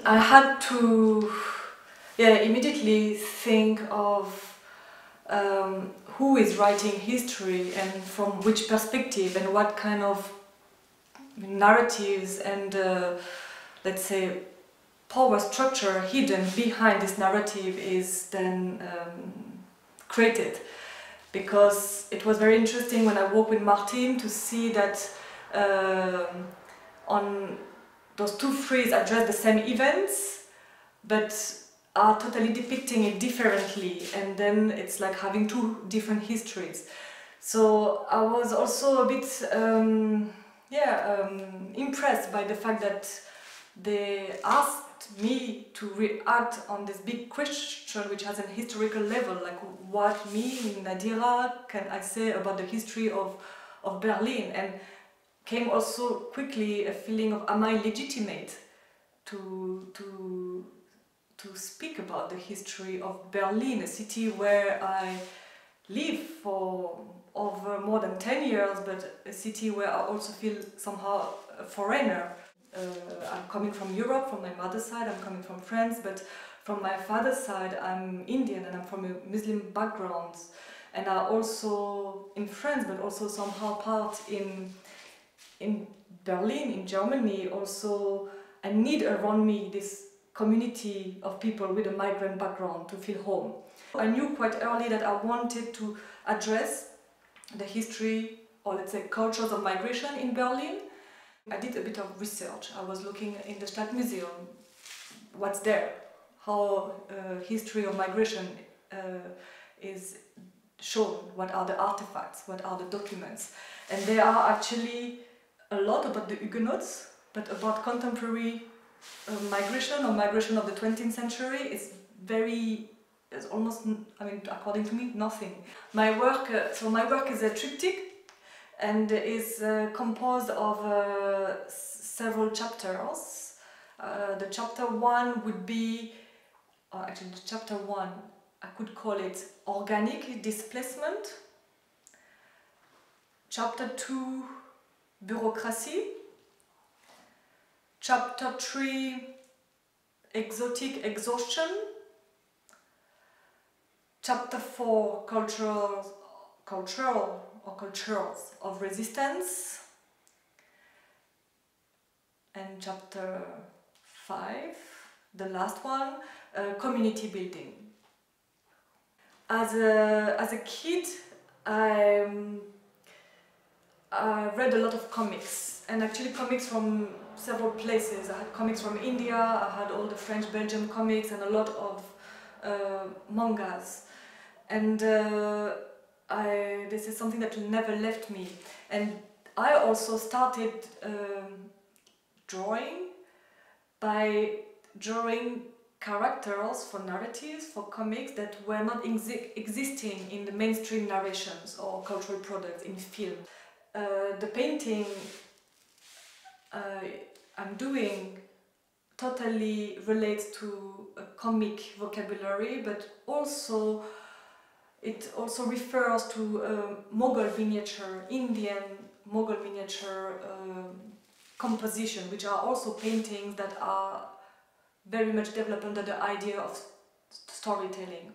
I had to immediately think of who is writing history and from which perspective and what kind of narratives and let's say power structure hidden behind this narrative is then created. Because it was very interesting when I worked with Martin to see that on those two friezes address the same events but are totally depicting it differently, and then it's like having two different histories. So I was also a bit impressed by the fact that they asked me to react on this big question which has an historical level, like what me, Nadira, can I say about the history of Berlin, and came also quickly a feeling of am I legitimate to speak about the history of Berlin, a city where I live for over more than 10 years, but a city where I also feel somehow a foreigner. I'm coming from Europe, from my mother's side, I'm coming from France, but from my father's side I'm Indian and I'm from a Muslim background. And I also in France, but also somehow part in Berlin, in Germany, also I need around me this community of people with a migrant background to feel home. I knew quite early that I wanted to address the history, or let's say cultures of migration in Berlin. I did a bit of research. I was looking in the Stadtmuseum, what's there, how history of migration is shown, what are the artifacts, what are the documents. And there are actually a lot about the Huguenots, but about contemporary migration or migration of the 20th century is almost, I mean, according to me, nothing. My work is a triptych and is composed of several chapters. The chapter 1 would be, or actually the chapter 1, I could call it organic displacement. Chapter 2, bureaucracy. Chapter 3, exotic exhaustion. Chapter 4, cultures of resistance. And chapter 5, the last one, community building. As a kid, I read a lot of comics, and actually comics from several places. I had comics from India, I had all the French-Belgian comics and a lot of mangas. And this is something that never left me. And I also started drawing by drawing characters for narratives, for comics that were not existing in the mainstream narrations or cultural products in film. The painting I'm doing totally relates to a comic vocabulary, but also it also refers to Mughal miniature, Indian Mughal miniature composition, which are also paintings that are very much developed under the idea of storytelling.